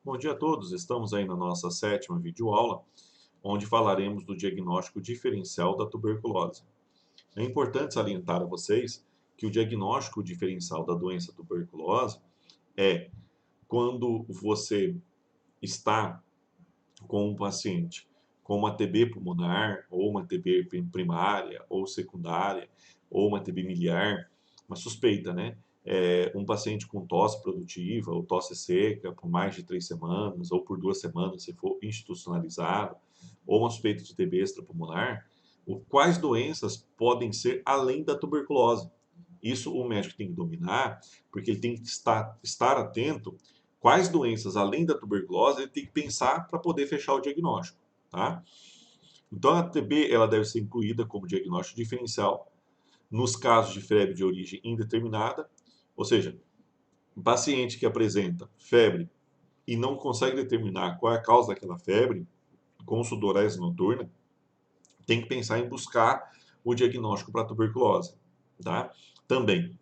Bom dia a todos, estamos aí na nossa sétima videoaula, onde falaremos do diagnóstico diferencial da tuberculose. É importante salientar a vocês que o diagnóstico diferencial da doença tuberculose é quando você está com um paciente com uma TB pulmonar, ou uma TB primária, ou secundária, ou uma TB miliar, uma suspeita, né? Um paciente com tosse produtiva ou tosse seca por mais de 3 semanas, ou por 2 semanas, se for institucionalizado, ou uma suspeita de TB extrapulmonar, quais doenças podem ser além da tuberculose? Isso o médico tem que dominar, porque ele tem que estar atento quais doenças, além da tuberculose, ele tem que pensar para poder fechar o diagnóstico, tá? Então, a TB ela deve ser incluída como diagnóstico diferencial nos casos de febre de origem indeterminada, ou seja, um paciente que apresenta febre e não consegue determinar qual é a causa daquela febre, com sudorese noturna, tem que pensar em buscar o diagnóstico para tuberculose, tá? Também,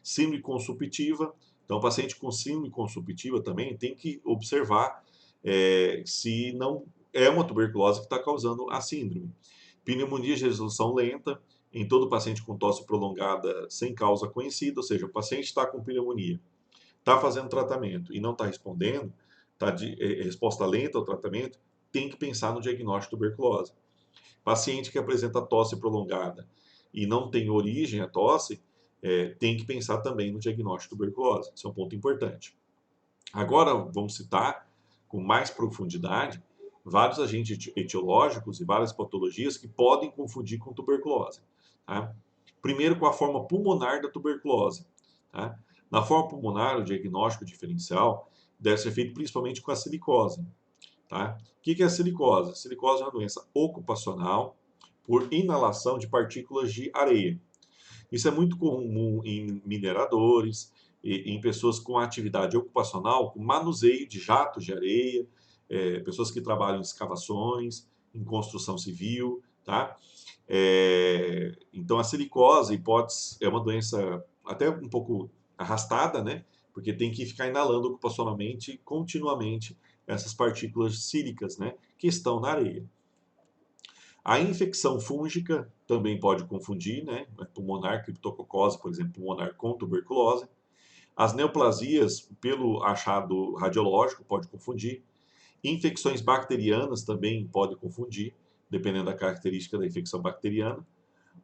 síndrome consumptiva. Então, o paciente com síndrome consumptiva também tem que observar se não é uma tuberculose que está causando a síndrome. Pneumonia de resolução lenta em todo paciente com tosse prolongada sem causa conhecida, ou seja, o paciente está com pneumonia, está fazendo tratamento e não está respondendo, está de resposta lenta ao tratamento, tem que pensar no diagnóstico de tuberculose. Paciente que apresenta tosse prolongada e não tem origem a tosse, tem que pensar também no diagnóstico de tuberculose. Isso é um ponto importante. Agora vamos citar com mais profundidade vários agentes etiológicos e várias patologias que podem confundir com tuberculose. Tá? Primeiro, com a forma pulmonar da tuberculose. Tá? Na forma pulmonar, o diagnóstico diferencial deve ser feito principalmente com a silicose. Tá? O que é a silicose? A silicose é uma doença ocupacional por inalação de partículas de areia. Isso é muito comum em mineradores, em pessoas com atividade ocupacional, com manuseio de jatos de areia, pessoas que trabalham em escavações, em construção civil, tá? Então a silicose é uma doença até um pouco arrastada, né? Porque tem que ficar inalando ocupacionalmente, continuamente, essas partículas sílicas, né? Que estão na areia. A infecção fúngica também pode confundir, né? Pulmonar, criptococose, por exemplo, pulmonar com tuberculose. As neoplasias, pelo achado radiológico, pode confundir. Infecções bacterianas também podem confundir, dependendo da característica da infecção bacteriana.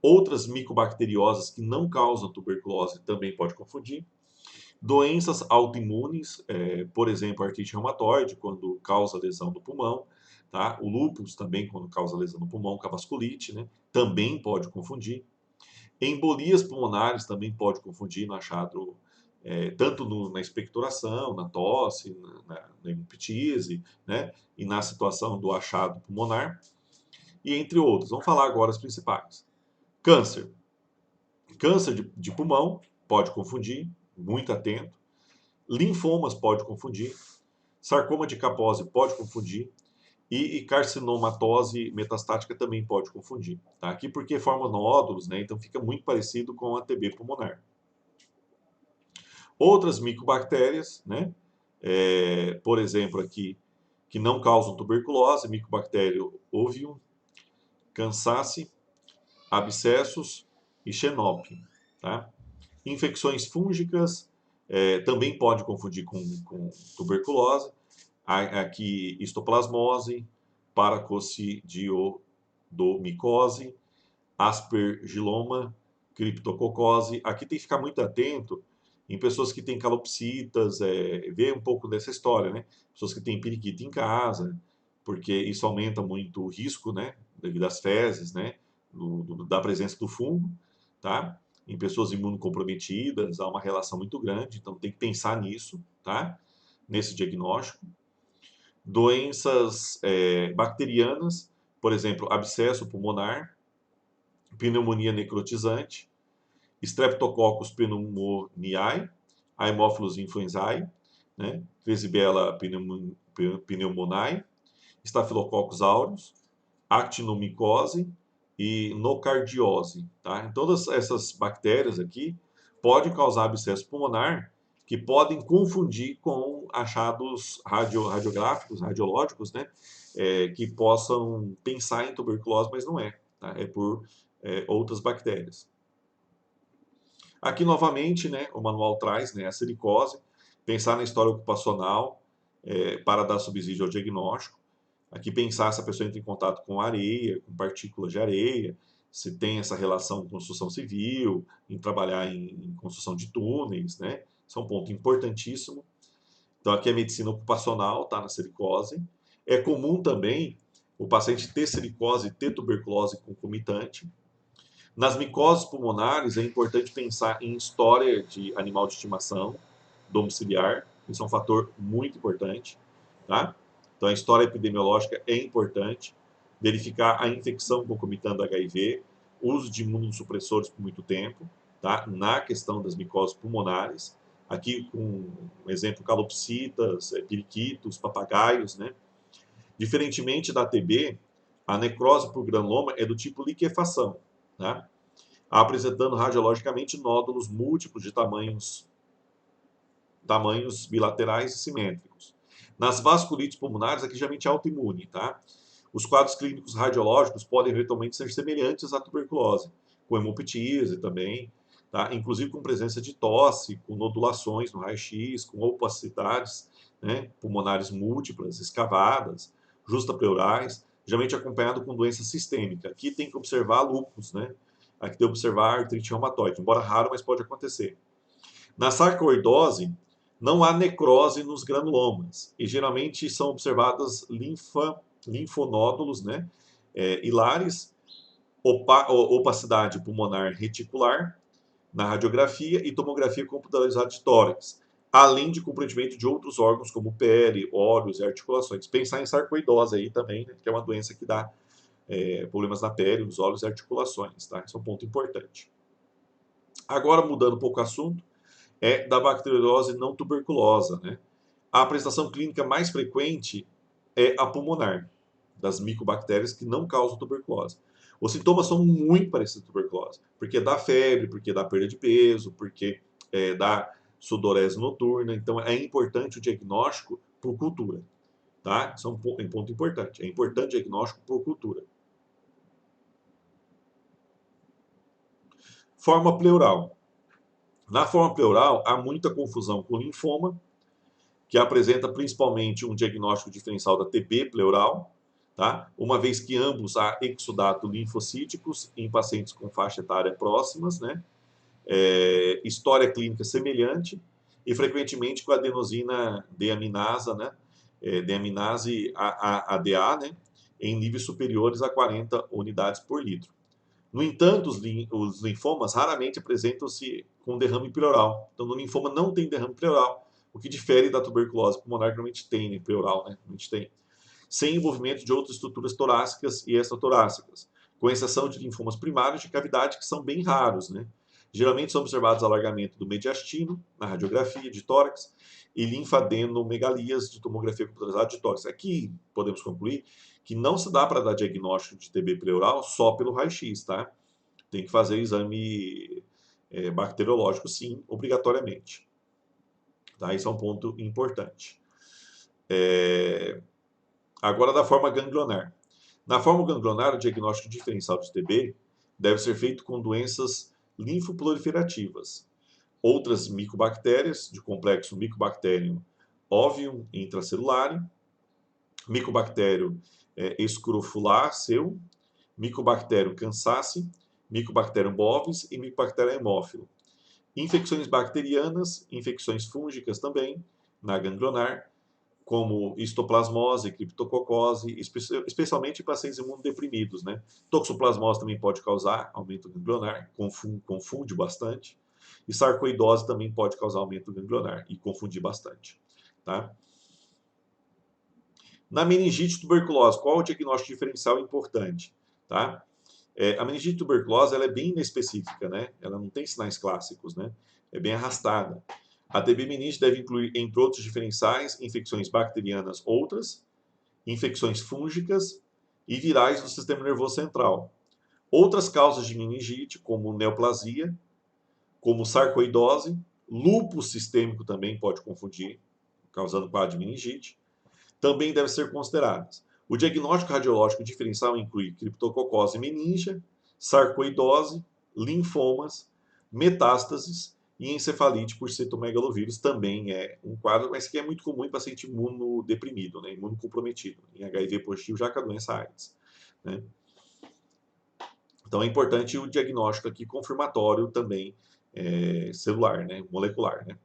Outras micobacteriosas que não causam tuberculose também pode confundir. Doenças autoimunes, por exemplo, artrite reumatoide, quando causa lesão do pulmão, tá? O lúpus também, quando causa lesão no pulmão, com a vasculite, né? Também pode confundir. Embolias pulmonares também pode confundir no achado, tanto na expectoração, na tosse, na hemoptise, né? E na situação do achado pulmonar, e entre outros. Vamos falar agora as principais. Câncer. Câncer de pulmão pode confundir, muito atento. Linfomas pode confundir, sarcoma de Kaposi pode confundir e carcinomatose metastática também pode confundir. Tá? Aqui porque forma nódulos, né? Então fica muito parecido com a TB pulmonar. Outras micobactérias, né? Por exemplo aqui, que não causam tuberculose, Mycobacterium ovium, Kansasi, abscessos e Xenopus. Tá? Infecções fúngicas também pode confundir com tuberculose. Aqui, histoplasmose, paracoccidiodomicose, aspergilloma, criptococose. Aqui tem que ficar muito atento em pessoas que têm calopsitas, ver um pouco dessa história, né? Pessoas que têm periquita em casa, porque isso aumenta muito o risco, né? Devido às fezes, né? Da presença do fungo, tá? Em pessoas imunocomprometidas, há uma relação muito grande, então tem que pensar nisso, tá? Nesse diagnóstico. Doenças bacterianas, por exemplo, abscesso pulmonar, pneumonia necrotizante, Streptococcus pneumoniae, Haemophilus influenzae, né? Klebsiella pneumoniae, Staphylococcus aureus, actinomicose e nocardiose. Tá? Todas essas bactérias aqui podem causar abscesso pulmonar que podem confundir com achados radiográficos, radiológicos, né? Que possam pensar em tuberculose, mas não é, tá? É por outras bactérias. Aqui novamente, né, o manual traz, né, a silicose, pensar na história ocupacional para dar subsídio ao diagnóstico. Aqui pensar se a pessoa entra em contato com areia, com partículas de areia, se tem essa relação com construção civil, em trabalhar em construção de túneis, né? Isso é um ponto importantíssimo. Então aqui a medicina ocupacional está na silicose. É comum também o paciente ter silicose e ter tuberculose concomitante. Nas micoses pulmonares, é importante pensar em história de animal de estimação domiciliar. Isso é um fator muito importante, tá? Então, a história epidemiológica é importante. Verificar a infecção concomitando HIV, uso de imunossupressores por muito tempo, tá? Na questão das micoses pulmonares. Aqui, com um exemplo, calopsitas, periquitos, papagaios, né? Diferentemente da TB, a necrose por granuloma é do tipo liquefação, tá? Apresentando radiologicamente nódulos múltiplos de tamanhos bilaterais e simétricos. Nas vasculites pulmonares, aqui geralmente é autoimune, tá? Os quadros clínicos radiológicos podem eventualmente ser semelhantes à tuberculose, com hemoptise também, tá? Inclusive com presença de tosse, com nodulações no raio-x, com opacidades, né, pulmonares múltiplas, escavadas, justapleurais, geralmente acompanhado com doença sistêmica. Aqui tem que observar lúpus, né? Aqui tem que observar artrite reumatoide, embora raro, mas pode acontecer. Na sarcoidose, não há necrose nos granulomas e geralmente são observadas linfonódulos, né, hilares, opacidade pulmonar reticular na radiografia e tomografia computadorizada de tórax, além de comprometimento de outros órgãos como pele, olhos e articulações. Pensar em sarcoidose aí também, né, que é uma doença que dá problemas na pele, nos olhos e articulações, tá? Esse é um ponto importante. Agora, mudando um pouco o assunto, da bacteriose não tuberculosa, né? A apresentação clínica mais frequente é a pulmonar, das micobactérias que não causam tuberculose. Os sintomas são muito parecidos com tuberculose, porque dá febre, porque dá perda de peso, porque dá sudorese noturna. Então, é importante o diagnóstico por cultura, tá? Isso é um ponto importante. É importante o diagnóstico por cultura. Forma pleural. Na forma pleural, há muita confusão com linfoma, que apresenta principalmente um diagnóstico diferencial da TB pleural, tá? Uma vez que ambos há exudato linfocíticos em pacientes com faixa etária próximas, né? História clínica semelhante e frequentemente com adenosina deaminasa, né? Deaminase ADA, né? Em níveis superiores a 40 unidades por litro. No entanto, os linfomas raramente apresentam-se com derrame pleural. Então, no linfoma não tem derrame pleural, o que difere da tuberculose pulmonar, que normalmente tem, né, pleural, né, normalmente tem, sem envolvimento de outras estruturas torácicas e extratorácicas, com exceção de linfomas primários de cavidade, que são bem raros, né. Geralmente são observados alargamento do mediastino, na radiografia de tórax, e linfadenomegalias de tomografia computadorizada de tórax. Aqui podemos concluir que não se dá para dar diagnóstico de TB pleural só pelo raio-x, tá? Tem que fazer exame bacteriológico, sim, obrigatoriamente. Tá? Isso é um ponto importante. Agora, da forma ganglionar. Na forma ganglionar, o diagnóstico diferencial de TB deve ser feito com doenças linfoproliferativas. Outras micobactérias, de complexo Mycobacterium ovium intracellular, Mycobacterium escrofulaceu, Mycobacterium cansace, Mycobacterium bovis e Mycobacterium hemófilo. Infecções bacterianas, infecções fúngicas também, na ganglionar, como histoplasmose, criptococose, especialmente em pacientes imunodeprimidos, né? Toxoplasmose também pode causar aumento ganglionar, confunde bastante. E sarcoidose também pode causar aumento ganglionar e confundir bastante, tá? Na meningite tuberculose, qual é o diagnóstico diferencial importante, tá? A meningite tuberculose ela é bem inespecífica, né? Ela não tem sinais clássicos, né? É bem arrastada. A TB meningite deve incluir, entre outros diferenciais, infecções bacterianas outras, infecções fúngicas e virais do sistema nervoso central. Outras causas de meningite, como neoplasia, como sarcoidose Lúpus sistêmico também pode confundir, causando quadro de meningite. Também devem ser consideradas. O diagnóstico radiológico diferencial inclui criptococose meningia, sarcoidose, linfomas, metástases e encefalite por citomegalovírus também é um quadro, mas que é muito comum em paciente imunodeprimido, né, imunocomprometido, em HIV positivo, já com a doença AIDS. Né? Então é importante o diagnóstico aqui confirmatório também celular, né, molecular. Né?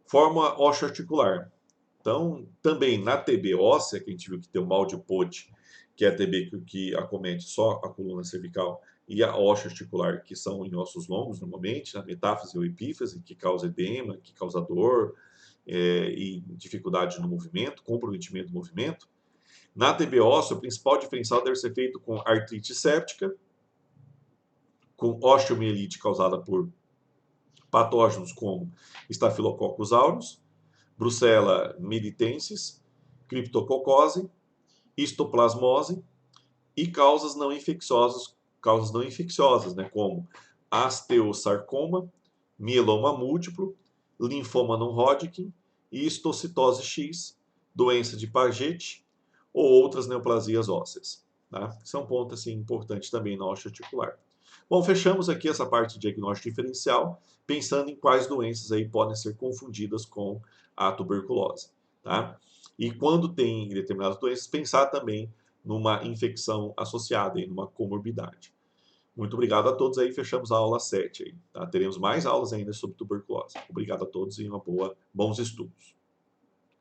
Forma osteoarticular. Então, também na TB óssea, que a gente viu que tem o mal de Pote, que é a TB que acomete só a coluna cervical, e a osteoarticular, que são em ossos longos, normalmente, na metáfise ou epífise, que causa edema, que causa dor e dificuldade no movimento, comprometimento do movimento. Na TB óssea, o principal diferencial deve ser feito com artrite séptica, com osteomielite causada por patógenos como Staphylococcus aureus, Brucella militensis, criptococose, histoplasmose e causas não infecciosas, né, como osteosarcoma, mieloma múltiplo, linfoma não Hodgkin e histocitose X, doença de Paget ou outras neoplasias ósseas. Tá? Isso é um ponto assim, importante também na osteoarticular. Bom, fechamos aqui essa parte de diagnóstico diferencial, pensando em quais doenças aí podem ser confundidas com a tuberculose. Tá? E quando tem determinadas doenças, pensar também numa infecção associada, aí, numa comorbidade. Muito obrigado a todos aí, fechamos a aula 7 aí, tá? Teremos mais aulas ainda sobre tuberculose. Obrigado a todos e bons estudos.